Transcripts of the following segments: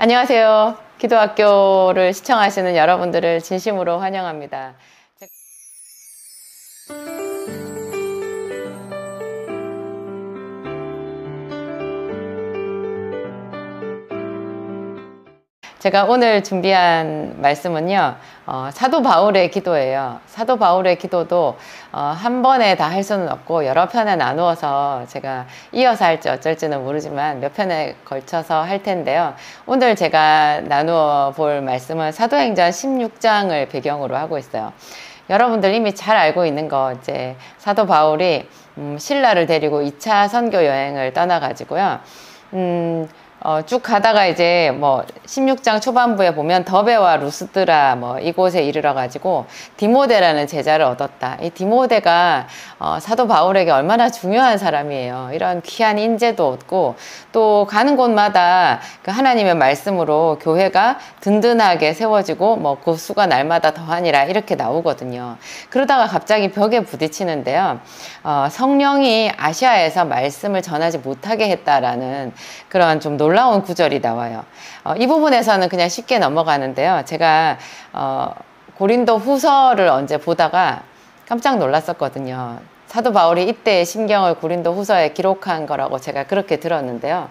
안녕하세요. 기도학교를 시청하시는 여러분들을 진심으로 환영합니다. 제가 오늘 준비한 말씀은요, 사도 바울의 기도예요. 사도 바울의 기도도 한 번에 다 할 수는 없고 여러 편에 나누어서 제가 이어서 할지 어쩔지는 모르지만 몇 편에 걸쳐서 할 텐데요. 오늘 제가 나누어 볼 말씀은 사도행전 16장을 배경으로 하고 있어요. 여러분들 이미 잘 알고 있는 거, 이제 사도 바울이 신라를 데리고 2차 선교 여행을 떠나가지고요. 쭉 가다가 이제 16장 초반부에 보면 더베와 루스드라 이곳에 이르러 가지고 디모데라는 제자를 얻었다. 이 디모데가 사도 바울에게 얼마나 중요한 사람이에요. 이런 귀한 인재도 얻고 또 가는 곳마다 그 하나님의 말씀으로 교회가 든든하게 세워지고 그 수가 날마다 더하니라 이렇게 나오거든요. 그러다가 갑자기 벽에 부딪히는데요. 성령이 아시아에서 말씀을 전하지 못하게 했다라는 그런 좀 놀라운 구절이 나와요. 이 부분에서는 그냥 쉽게 넘어가는데요. 제가 고린도 후서를 언제 보다가 깜짝 놀랐었거든요. 사도 바울이 이때의 심경을 고린도 후서에 기록한 거라고 제가 그렇게 들었는데요.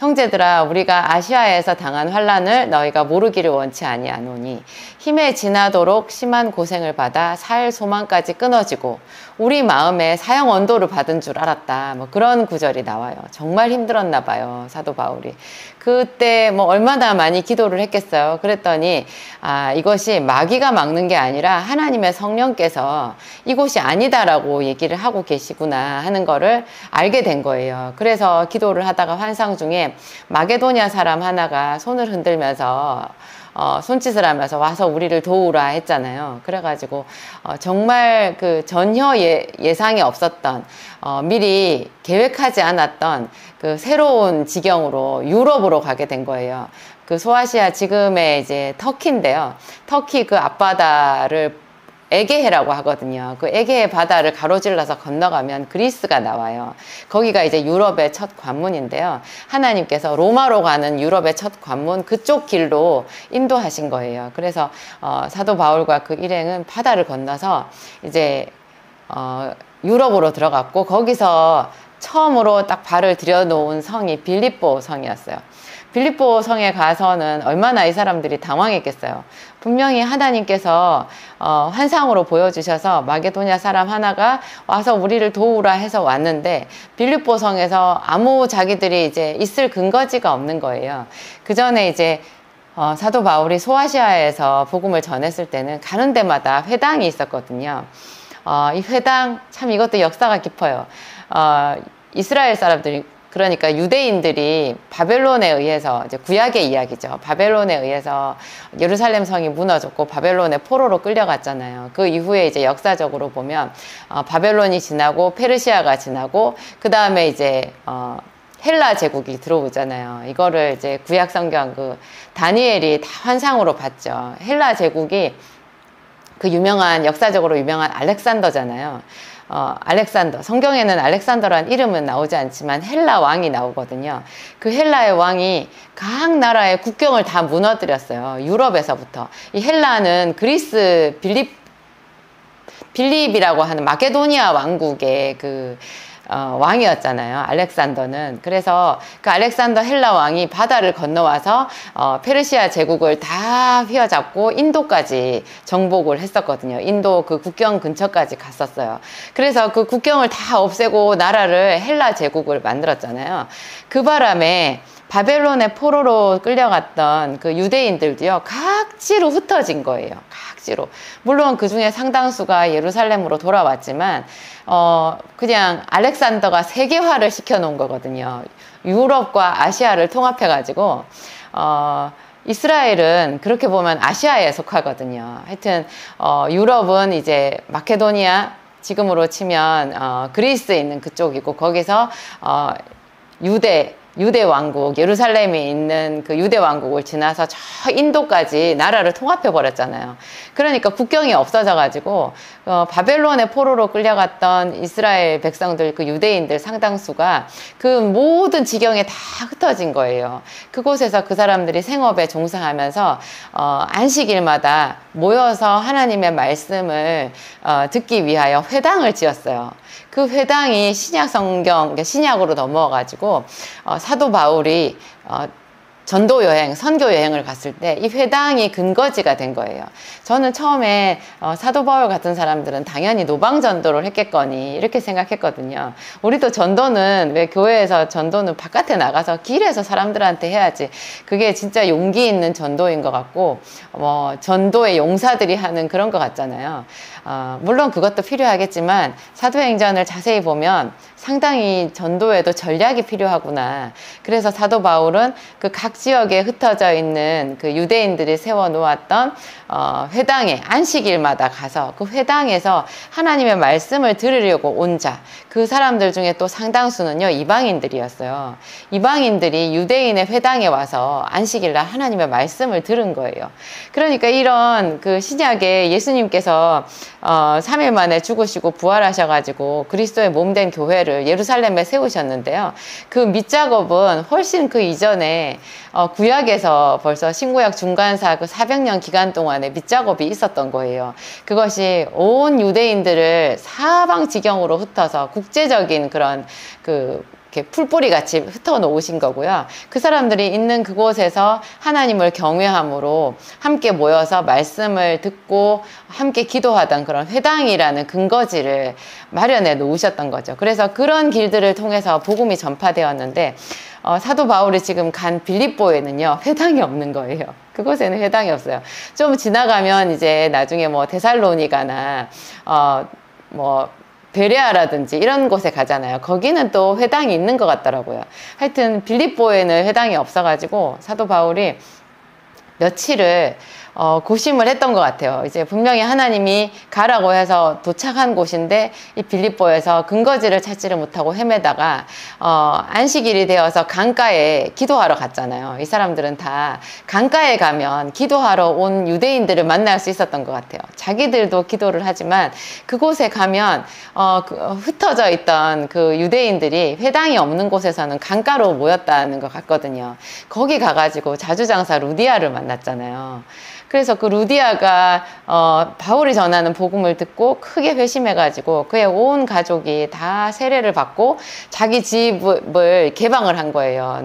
형제들아, 우리가 아시아에서 당한 환난을 너희가 모르기를 원치 아니하노니 힘에 지나도록 심한 고생을 받아 살 소망까지 끊어지고 우리 마음에 사형 언도를 받은 줄 알았다. 그런 구절이 나와요. 정말 힘들었나 봐요, 사도 바울이. 그때 얼마나 많이 기도를 했겠어요. 그랬더니 이것이 마귀가 막는 게 아니라 하나님의 성령께서 이곳이 아니다라고 얘기를 하고 계시구나 하는 거를 알게 된 거예요. 그래서 기도를 하다가 환상 중에 마게도냐 사람 하나가 손을 흔들면서 손짓을 하면서 와서 우리를 도우라 했잖아요. 그래가지고 정말 그 전혀 예상이 없었던 미리 계획하지 않았던 그 새로운 지경으로 유럽으로 가게 된 거예요. 그 소아시아 지금의 이제 터키인데요. 터키 그 앞바다를 에게해라고 하거든요. 그 에게해 바다를 가로질러서 건너가면 그리스가 나와요. 거기가 이제 유럽의 첫 관문인데요. 하나님께서 로마로 가는 유럽의 첫 관문 그쪽 길로 인도하신 거예요. 그래서 사도 바울과 그 일행은 바다를 건너서 이제 유럽으로 들어갔고 거기서 처음으로 딱 발을 들여놓은 성이 빌립보 성이었어요. 빌립보 성에 가서는 얼마나 이 사람들이 당황했겠어요. 분명히 하나님께서 환상으로 보여주셔서 마게도냐 사람 하나가 와서 우리를 도우라 해서 왔는데 빌립보 성에서 아무 자기들이 이제 있을 근거지가 없는 거예요. 그 전에 이제 사도 바울이 소아시아에서 복음을 전했을 때는 가는 데마다 회당이 있었거든요. 이 회당 참 이것도 역사가 깊어요. 이스라엘 사람들이 그러니까 유대인들이 바벨론에 의해서 이제 구약의 이야기죠. 바벨론에 의해서 예루살렘 성이 무너졌고 바벨론의 포로로 끌려갔잖아요. 그 이후에 이제 역사적으로 보면 바벨론이 지나고 페르시아가 지나고 그 다음에 이제 헬라 제국이 들어오잖아요. 이거를 이제 구약 성경 그 다니엘이 다 환상으로 봤죠. 헬라 제국이 그 역사적으로 유명한 알렉산더잖아요. 알렉산더. 성경에는 알렉산더라는 이름은 나오지 않지만 헬라 왕이 나오거든요. 그 헬라의 왕이 각 나라의 국경을 다 무너뜨렸어요. 유럽에서부터. 이 헬라는 그리스 빌립이라고 하는 마게도니아 왕국의 왕이었잖아요. 알렉산더는. 그래서 그 알렉산더 헬라 왕이 바다를 건너와서 페르시아 제국을 다 휘어잡고 인도까지 정복을 했었거든요. 인도 그 국경 근처까지 갔었어요. 그래서 그 국경을 다 없애고 나라를 헬라 제국을 만들었잖아요. 그 바람에 바벨론의 포로로 끌려갔던 그 유대인들도요, 각지로 흩어진 거예요. 각지로. 물론 그 중에 상당수가 예루살렘으로 돌아왔지만, 그냥 알렉산더가 세계화를 시켜놓은 거거든요. 유럽과 아시아를 통합해가지고, 이스라엘은 그렇게 보면 아시아에 속하거든요. 하여튼, 유럽은 이제 마케도니아, 지금으로 치면, 그리스에 있는 그쪽이고, 거기서, 유대 왕국, 예루살렘에 있는 그 유대 왕국을 지나서 저 인도까지 나라를 통합해 버렸잖아요. 그러니까 국경이 없어져 가지고 바벨론의 포로로 끌려갔던 이스라엘 백성들, 그 유대인들 상당수가 그 모든 지경에 다 흩어진 거예요. 그곳에서 그 사람들이 생업에 종사하면서 안식일마다 모여서 하나님의 말씀을 듣기 위하여 회당을 지었어요. 그 회당이 신약 성경, 신약으로 넘어가지고 사도 바울이 전도 여행, 선교 여행을 갔을 때 이 회당이 근거지가 된 거예요. 저는 처음에 사도 바울 같은 사람들은 당연히 노방 전도를 했겠거니 이렇게 생각했거든요. 우리도 전도는 왜 교회에서 전도는 바깥에 나가서 길에서 사람들한테 해야지. 그게 진짜 용기 있는 전도인 것 같고 전도의 용사들이 하는 그런 것 같잖아요. 물론 그것도 필요하겠지만 사도행전을 자세히 보면 상당히 전도에도 전략이 필요하구나. 그래서 사도 바울은 그 각 지역에 흩어져 있는 그 유대인들이 세워놓았던 회당에 안식일마다 가서 그 회당에서 하나님의 말씀을 들으려고 온 자, 그 사람들 중에 또 상당수는요 이방인들이었어요. 이방인들이 유대인의 회당에 와서 안식일날 하나님의 말씀을 들은 거예요. 그러니까 이런 그 신약에 예수님께서 3일 만에 죽으시고 부활하셔가지고 그리스도의 몸된 교회를 예루살렘에 세우셨는데요. 그 밑작업은 훨씬 그 이전에 구약에서 벌써 신구약 중간사 그 400년 기간 동안에 밑작업이 있었던 거예요. 그것이 온 유대인들을 사방지경으로 흩어서 국제적인 그런 이렇게 풀뿌리 같이 흩어 놓으신 거고요. 그 사람들이 있는 그곳에서 하나님을 경외함으로 함께 모여서 말씀을 듣고 함께 기도하던 그런 회당이라는 근거지를 마련해 놓으셨던 거죠. 그래서 그런 길들을 통해서 복음이 전파되었는데 사도 바울이 지금 간 빌립보에는요 회당이 없는 거예요. 그곳에는 회당이 없어요. 좀 지나가면 이제 나중에 데살로니가나 베레아라든지 이런 곳에 가잖아요. 거기는 또 회당이 있는 것 같더라고요. 하여튼 빌립보에는 회당이 없어가지고 사도 바울이 며칠을 고심을 했던 것 같아요. 이제 분명히 하나님이 가라고 해서 도착한 곳인데 이 빌립보에서 근거지를 찾지를 못하고 헤매다가 안식일이 되어서 강가에 기도하러 갔잖아요. 이 사람들은 다 강가에 가면 기도하러 온 유대인들을 만날 수 있었던 것 같아요. 자기들도 기도를 하지만 그곳에 가면 흩어져 있던 그 유대인들이 회당이 없는 곳에서는 강가로 모였다는 것 같거든요. 거기 가가지고 자주장사 루디아를 만났잖아요. 그래서 그 루디아가 바울이 전하는 복음을 듣고 크게 회심해가지고 그의 온 가족이 다 세례를 받고 자기 집을 개방을 한 거예요.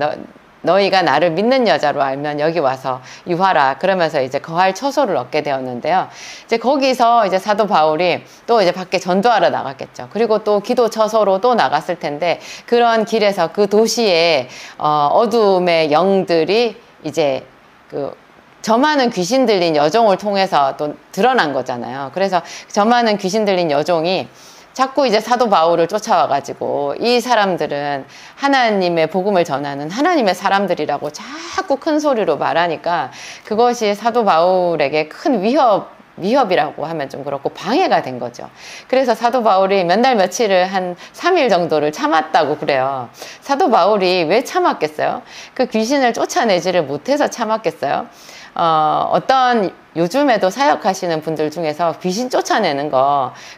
너희가 나를 믿는 여자로 알면 여기 와서 유하라. 그러면서 이제 거할 처소를 얻게 되었는데요. 이제 거기서 이제 사도 바울이 또 이제 밖에 전도하러 나갔겠죠. 그리고 또 기도 처소로 또 나갔을 텐데 그런 길에서 그 도시의 어둠의 영들이 이제 저 많은 귀신 들린 여종을 통해서 또 드러난 거잖아요. 그래서 저 많은 귀신 들린 여종이 자꾸 이제 사도 바울을 쫓아와가지고 이 사람들은 하나님의 복음을 전하는 하나님의 사람들이라고 자꾸 큰 소리로 말하니까 그것이 사도 바울에게 큰 위협이라고 하면 좀 그렇고 방해가 된 거죠. 그래서 사도 바울이 몇 날 며칠을 한 3일 정도를 참았다고 그래요. 사도 바울이 왜 참았겠어요? 그 귀신을 쫓아내지를 못해서 참았겠어요? 어떤 요즘에도 사역하시는 분들 중에서 귀신 쫓아내는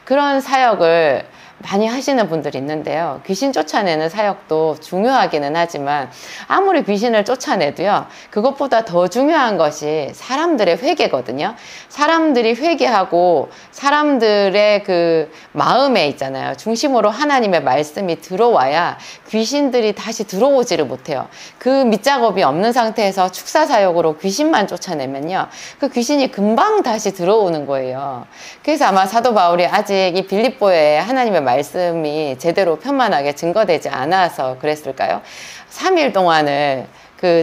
그런 사역을 많이 하시는 분들이 있는데요. 귀신 쫓아내는 사역도 중요하기는 하지만 아무리 귀신을 쫓아내도요. 그것보다 더 중요한 것이 사람들의 회개거든요. 사람들이 회개하고 사람들의 그 마음에 있잖아요. 중심으로 하나님의 말씀이 들어와야 귀신들이 다시 들어오지를 못해요. 그 밑작업이 없는 상태에서 축사사역으로 귀신만 쫓아내면요. 그 귀신이 금방 다시 들어오는 거예요. 그래서 아마 사도 바울이 아직 이 빌립보에 하나님의 말씀이 제대로 편만하게 증거되지 않아서 그랬을까요? 3일 동안을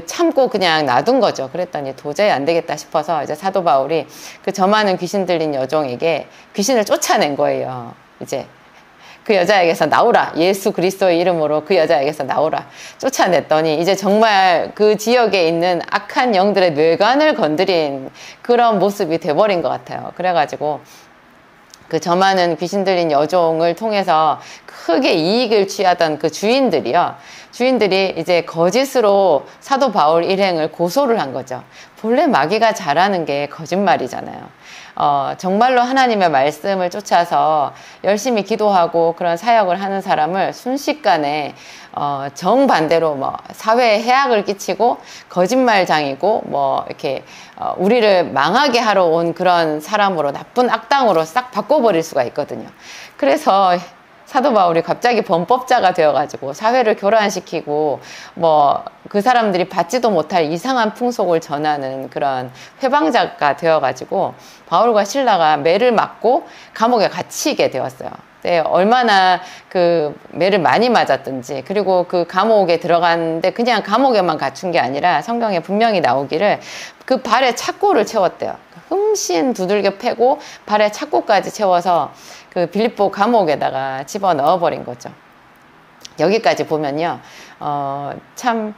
참고 그냥 놔둔 거죠. 그랬더니 도저히 안 되겠다 싶어서 이제 사도 바울이 저 많은 귀신 들린 여종에게 귀신을 쫓아낸 거예요. 이제 그 여자에게서 나오라. 예수 그리스도의 이름으로 그 여자에게서 나오라. 쫓아냈더니 이제 정말 그 지역에 있는 악한 영들의 뇌관을 건드린 그런 모습이 돼버린 것 같아요. 그래가지고 저 많은 귀신 들린 여종을 통해서 크게 이익을 취하던 그 주인들이요. 주인들이 이제 거짓으로 사도 바울 일행을 고소를 한 거죠. 본래 마귀가 잘하는 게 거짓말이잖아요. 정말로 하나님의 말씀을 쫓아서 열심히 기도하고 그런 사역을 하는 사람을 순식간에 정반대로 뭐 사회에 해악을 끼치고 거짓말장이고 뭐 이렇게 우리를 망하게 하러 온 그런 사람으로, 나쁜 악당으로 싹 바꿔버릴 수가 있거든요. 그래서 사도 바울이 갑자기 범법자가 되어가지고 사회를 교란시키고 뭐 그 사람들이 받지도 못할 이상한 풍속을 전하는 그런 회방자가 되어가지고 바울과 실라가 매를 맞고 감옥에 갇히게 되었어요. 네, 얼마나 그 매를 많이 맞았든지, 그리고 그 감옥에 들어갔는데 그냥 감옥에만 갇힌 게 아니라 성경에 분명히 나오기를 그 발에 착고를 채웠대요. 흠씬 두들겨 패고 발에 착고까지 채워서 그 빌립보 감옥에다가 집어 넣어버린 거죠. 여기까지 보면요, 참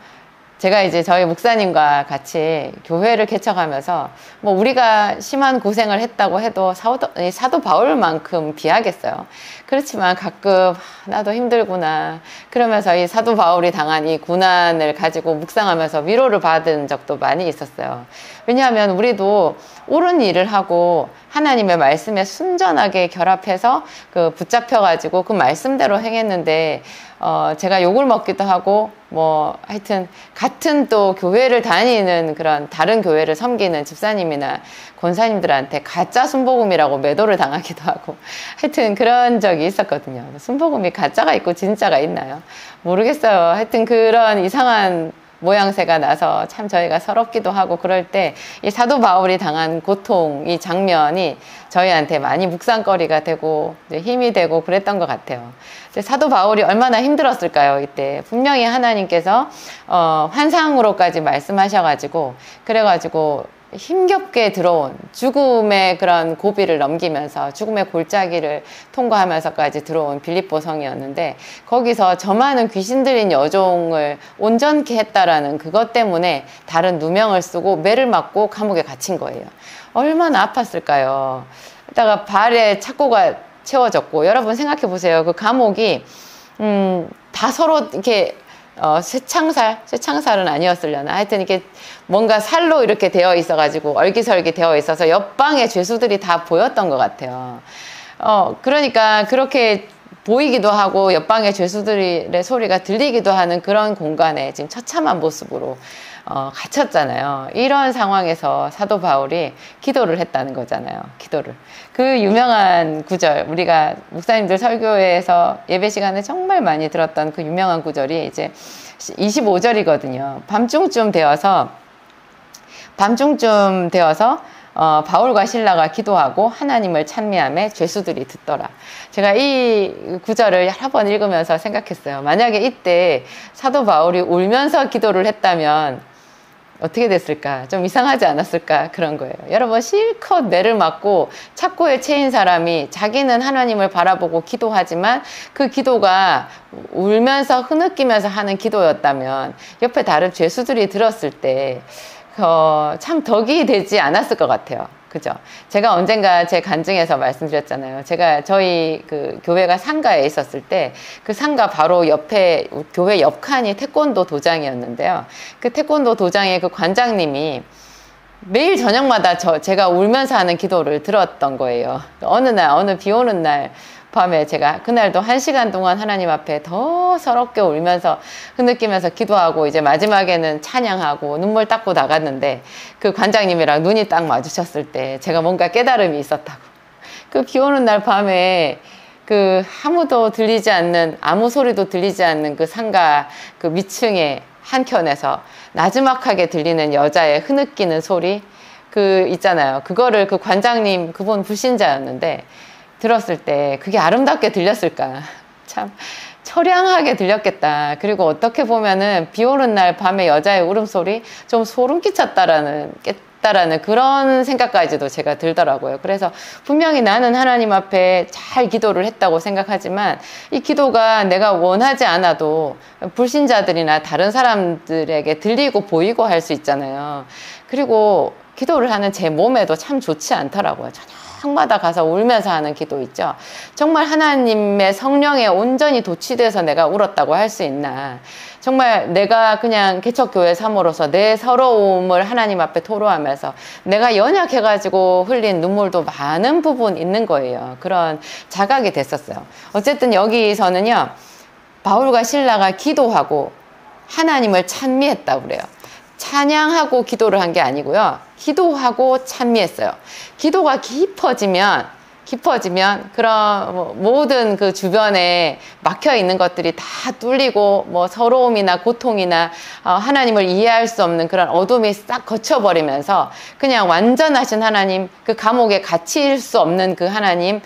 제가 이제 저희 목사님과 같이 교회를 개척하면서 뭐 우리가 심한 고생을 했다고 해도 사도 바울만큼 비하겠어요. 그렇지만 가끔 나도 힘들구나 그러면서 이 사도 바울이 당한 이 고난을 가지고 묵상하면서 위로를 받은 적도 많이 있었어요. 왜냐하면 우리도 옳은 일을 하고 하나님의 말씀에 순전하게 결합해서 그 붙잡혀가지고 그 말씀대로 행했는데 제가 욕을 먹기도 하고 뭐 하여튼 같은 또 교회를 다니는 그런 다른 교회를 섬기는 집사님이나 권사님들한테 가짜 순복음이라고 매도를 당하기도 하고 하여튼 그런 적이 있었거든요. 순복음이 가짜가 있고 진짜가 있나요? 모르겠어요. 하여튼 그런 이상한 모양새가 나서 참 저희가 서럽기도 하고, 그럴 때 이 사도 바울이 당한 고통, 이 장면이 저희한테 많이 묵상거리가 되고 힘이 되고 그랬던 것 같아요. 사도 바울이 얼마나 힘들었을까요? 이때 분명히 하나님께서 환상으로까지 말씀하셔가지고 그래가지고 힘겹게 들어온 죽음의 그런 고비를 넘기면서 죽음의 골짜기를 통과하면서까지 들어온 빌립보 성이었는데, 거기서 저 많은 귀신 들린 여종을 온전케 했다라는 그것 때문에 다른 누명을 쓰고 매를 맞고 감옥에 갇힌 거예요. 얼마나 아팠을까요? 그러다가 발에 착고가 채워졌고, 여러분 생각해 보세요. 그 감옥이 다 서로 이렇게 쇠창살은 아니었으려나, 하여튼 이렇게 뭔가 살로 이렇게 되어 있어가지고 얼기설기 되어 있어서 옆방의 죄수들이 다 보였던 것 같아요. 그러니까 그렇게 보이기도 하고 옆방의 죄수들의 소리가 들리기도 하는 그런 공간에 지금 처참한 모습으로 갇혔잖아요. 이런 상황에서 사도 바울이 기도를 했다는 거잖아요. 기도를. 그 유명한 구절, 우리가 목사님들 설교회에서 예배 시간에 정말 많이 들었던 그 유명한 구절이 이제 25절이거든요. 밤중쯤 되어서 바울과 실라가 기도하고 하나님을 찬미하며 죄수들이 듣더라. 제가 이 구절을 여러 번 읽으면서 생각했어요. 만약에 이때 사도 바울이 울면서 기도를 했다면 어떻게 됐을까? 좀 이상하지 않았을까? 그런 거예요. 여러분, 실컷 매를 맞고 착고에 채인 사람이 자기는 하나님을 바라보고 기도하지만 그 기도가 울면서 흐느끼면서 하는 기도였다면 옆에 다른 죄수들이 들었을 때 참 덕이 되지 않았을 것 같아요. 그죠? 제가 언젠가 제 간증에서 말씀드렸잖아요. 제가 저희 그 교회가 상가에 있었을 때 그 상가 바로 옆에 교회 옆칸이 태권도 도장이었는데요. 그 태권도 도장의 그 관장님이 매일 저녁마다 제가 울면서 하는 기도를 들었던 거예요. 어느 비 오는 날 밤에 제가 그날도 1시간 동안 하나님 앞에 더 서럽게 울면서 흐느끼면서 기도하고 이제 마지막에는 찬양하고 눈물 닦고 나갔는데, 그 관장님이랑 눈이 딱 마주쳤을 때 제가 뭔가 깨달음이 있었다고. 그 비 오는 날 밤에 그 아무도 들리지 않는, 아무 소리도 들리지 않는 그 상가 그 위층의 한켠에서 나지막하게 들리는 여자의 흐느끼는 소리, 그 있잖아요. 그거를 그 관장님, 그분 불신자였는데 들었을 때 그게 아름답게 들렸을까? 참 처량하게 들렸겠다. 그리고 어떻게 보면은 비 오는 날 밤에 여자의 울음소리 좀 소름 끼쳤다라는 그런 생각까지도 제가 들더라고요. 그래서 분명히 나는 하나님 앞에 잘 기도를 했다고 생각하지만 이 기도가 내가 원하지 않아도 불신자들이나 다른 사람들에게 들리고 보이고 할 수 있잖아요. 그리고 기도를 하는 제 몸에도 참 좋지 않더라고요. 저녁마다 가서 울면서 하는 기도 있죠. 정말 하나님의 성령에 온전히 도취돼서 내가 울었다고 할 수 있나. 정말 내가 그냥 개척교회 사모로서 내 서러움을 하나님 앞에 토로하면서 내가 연약해가지고 흘린 눈물도 많은 부분 있는 거예요. 그런 자각이 됐었어요. 어쨌든 여기서는요, 바울과 실라가 기도하고 하나님을 찬미했다고 그래요. 찬양하고 기도를 한 게 아니고요, 기도하고 찬미했어요. 기도가 깊어지면 그런 모든 그 주변에 막혀 있는 것들이 다 뚫리고 뭐 서러움이나 고통이나 하나님을 이해할 수 없는 그런 어둠이 싹 거쳐버리면서 그냥 완전하신 하나님, 그 감옥에 갇힐 수 없는 그 하나님,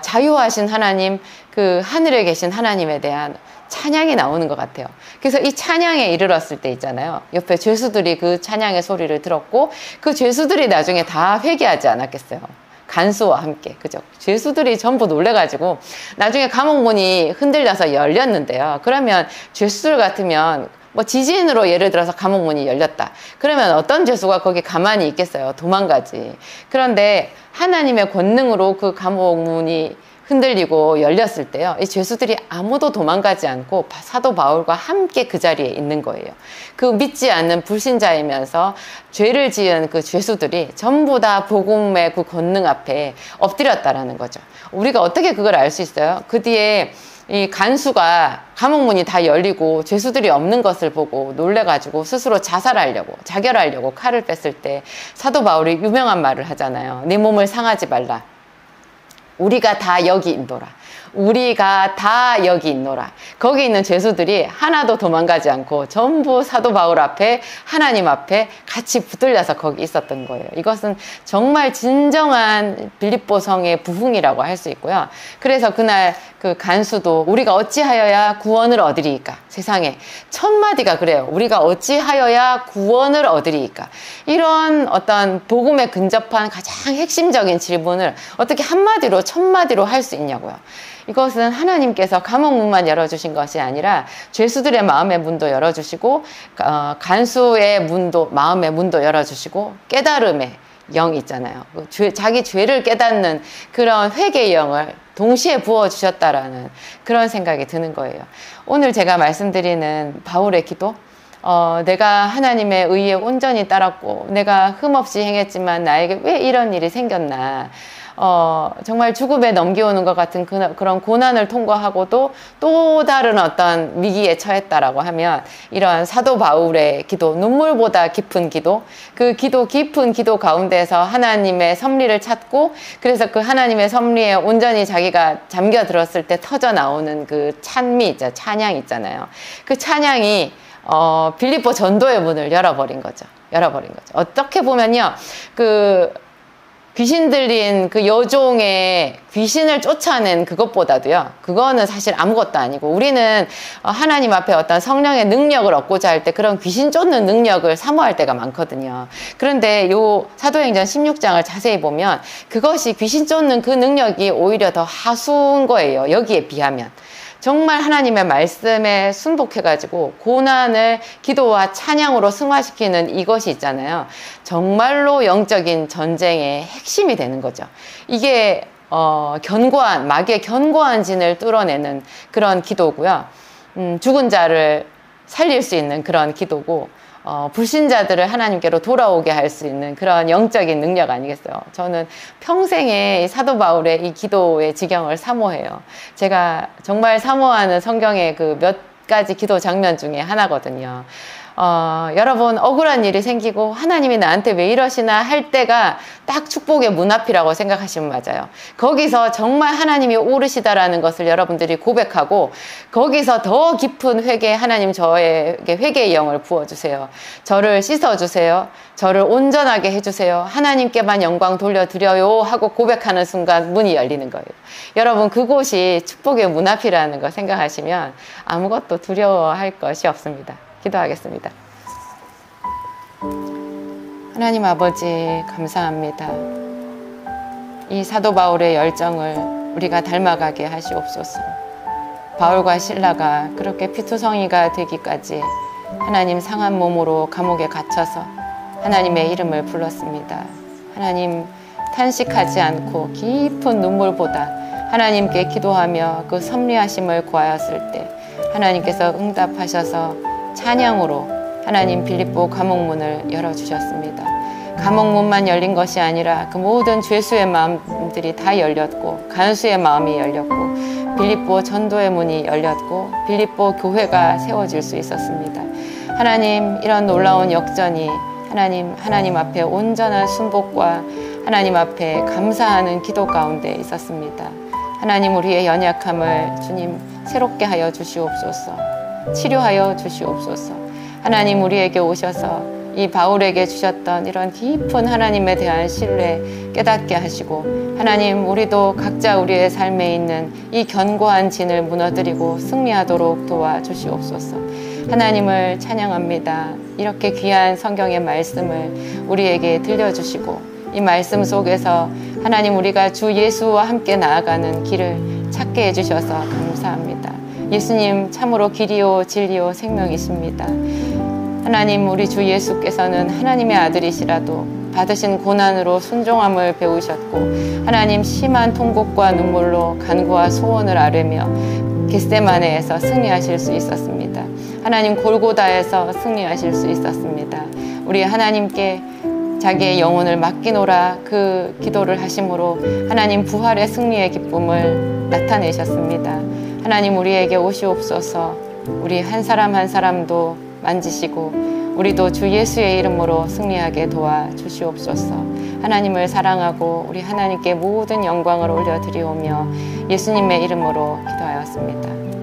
자유하신 하나님, 그 하늘에 계신 하나님에 대한 찬양이 나오는 것 같아요. 그래서 이 찬양에 이르렀을 때 있잖아요, 옆에 죄수들이 그 찬양의 소리를 들었고 그 죄수들이 나중에 다 회개하지 않았겠어요. 간수와 함께. 그죠? 죄수들이 전부 놀래가지고 나중에 감옥문이 흔들려서 열렸는데요. 그러면 죄수들 같으면 뭐 지진으로 예를 들어서 감옥문이 열렸다. 그러면 어떤 죄수가 거기 가만히 있겠어요? 도망가지. 그런데 하나님의 권능으로 그 감옥문이 흔들리고 열렸을 때요, 이 죄수들이 아무도 도망가지 않고 사도 바울과 함께 그 자리에 있는 거예요. 그 믿지 않는 불신자이면서 죄를 지은 그 죄수들이 전부 다 복음의 그 권능 앞에 엎드렸다라는 거죠. 우리가 어떻게 그걸 알 수 있어요? 그 뒤에 이 간수가 감옥문이 다 열리고 죄수들이 없는 것을 보고 놀래가지고 스스로 자결하려고 칼을 뺐을 때 사도 바울이 유명한 말을 하잖아요. 네 몸을 상하지 말라. 우리가 다 여기 있노라. 우리가 다 여기 있노라. 거기 있는 죄수들이 하나도 도망가지 않고 전부 사도 바울 앞에, 하나님 앞에 같이 붙들려서 거기 있었던 거예요. 이것은 정말 진정한 빌립보성의 부흥이라고 할 수 있고요. 그래서 그날 그 간수도 우리가 어찌하여야 구원을 얻으리이까? 세상에 1000마디가 그래요. 우리가 어찌하여야 구원을 얻으리이까? 이런 어떤 복음에 근접한 가장 핵심적인 질문을 어떻게 한마디로 1000마디로 할 수 있냐고요. 이것은 하나님께서 감옥문만 열어주신 것이 아니라 죄수들의 마음의 문도 열어주시고 간수의 문도, 마음의 문도 열어주시고 깨달음의 영 있잖아요. 자기 죄를 깨닫는 그런 회개의 영을 동시에 부어주셨다라는 그런 생각이 드는 거예요. 오늘 제가 말씀드리는 바울의 기도, 내가 하나님의 의에 온전히 따랐고 내가 흠없이 행했지만 나에게 왜 이런 일이 생겼나, 정말 죽음에 넘겨오는 것 같은 그런 고난을 통과하고도 또 다른 어떤 위기에 처했다라고 하면 이런 사도 바울의 기도, 눈물보다 깊은 기도, 그 기도 깊은 기도 가운데서 하나님의 섭리를 찾고 그래서 그 하나님의 섭리에 온전히 자기가 잠겨들었을 때 터져 나오는 그 찬양 있잖아요. 그 찬양이 빌립보 전도의 문을 열어버린 거죠. 어떻게 보면요, 귀신 들린 그 여종의 귀신을 쫓아낸 그것보다도요, 그거는 사실 아무것도 아니고 우리는 하나님 앞에 어떤 성령의 능력을 얻고자 할 때 그런 귀신 쫓는 능력을 사모할 때가 많거든요. 그런데 요 사도행전 16장을 자세히 보면 그것이 귀신 쫓는 그 능력이 오히려 더 하수인 거예요. 여기에 비하면. 정말 하나님의 말씀에 순복해가지고 고난을 기도와 찬양으로 승화시키는 이것이 있잖아요. 정말로 영적인 전쟁의 핵심이 되는 거죠. 이게 마귀의 견고한 진을 뚫어내는 그런 기도고요. 죽은 자를 살릴 수 있는 그런 기도고, 불신자들을 하나님께로 돌아오게 할 수 있는 그런 영적인 능력 아니겠어요. 저는 평생에 사도 바울의 이 기도의 지경을 사모해요. 제가 정말 사모하는 성경의 그 몇 가지 기도 장면 중에 하나거든요. 여러분 억울한 일이 생기고 하나님이 나한테 왜 이러시나 할 때가 딱 축복의 문 앞이라고 생각하시면 맞아요. 거기서 정말 하나님이 옳으시다라는 것을 여러분들이 고백하고 거기서 더 깊은 회개, 하나님 저에게 회개의 영을 부어주세요. 저를 씻어주세요. 저를 온전하게 해주세요. 하나님께만 영광 돌려드려요 하고 고백하는 순간 문이 열리는 거예요. 여러분 그곳이 축복의 문 앞이라는 걸 생각하시면 아무것도 두려워할 것이 없습니다. 기도하겠습니다. 하나님 아버지 감사합니다. 이 사도 바울의 열정을 우리가 닮아가게 하시옵소서. 바울과 실라가 그렇게 피투성이가 되기까지 하나님 상한 몸으로 감옥에 갇혀서 하나님의 이름을 불렀습니다. 하나님 탄식하지 않고 깊은 눈물보다 하나님께 기도하며 그 섭리하심을 구하였을 때 하나님께서 응답하셔서 찬양으로 하나님 빌립보 감옥문을 열어주셨습니다. 감옥문만 열린 것이 아니라 그 모든 죄수의 마음들이 다 열렸고 간수의 마음이 열렸고 빌립보 전도의 문이 열렸고 빌립보 교회가 세워질 수 있었습니다. 하나님, 이런 놀라운 역전이 하나님 앞에 온전한 순복과 하나님 앞에 감사하는 기도 가운데 있었습니다. 하나님, 우리의 연약함을 주님 새롭게 하여 주시옵소서. 치료하여 주시옵소서. 하나님, 우리에게 오셔서 이 바울에게 주셨던 이런 깊은 하나님에 대한 신뢰 깨닫게 하시고, 하나님, 우리도 각자 우리의 삶에 있는 이 견고한 진을 무너뜨리고 승리하도록 도와주시옵소서. 하나님을 찬양합니다. 이렇게 귀한 성경의 말씀을 우리에게 들려주시고, 이 말씀 속에서 하나님, 우리가 주 예수와 함께 나아가는 길을 찾게 해주셔서 감사합니다. 예수님 참으로 길이요 진리요 생명이십니다. 하나님, 우리 주 예수께서는 하나님의 아들이시라도 받으신 고난으로 순종함을 배우셨고, 하나님, 심한 통곡과 눈물로 간구와 소원을 아뢰며 겟세마네에서 승리하실 수 있었습니다. 하나님, 골고다에서 승리하실 수 있었습니다. 우리 하나님께 자기의 영혼을 맡기노라 그 기도를 하심으로 하나님, 부활의 승리의 기쁨을 나타내셨습니다. 하나님, 우리에게 오시옵소서. 우리 한 사람 한 사람도 만지시고 우리도 주 예수의 이름으로 승리하게 도와주시옵소서. 하나님을 사랑하고 우리 하나님께 모든 영광을 올려드리오며 예수님의 이름으로 기도하였습니다.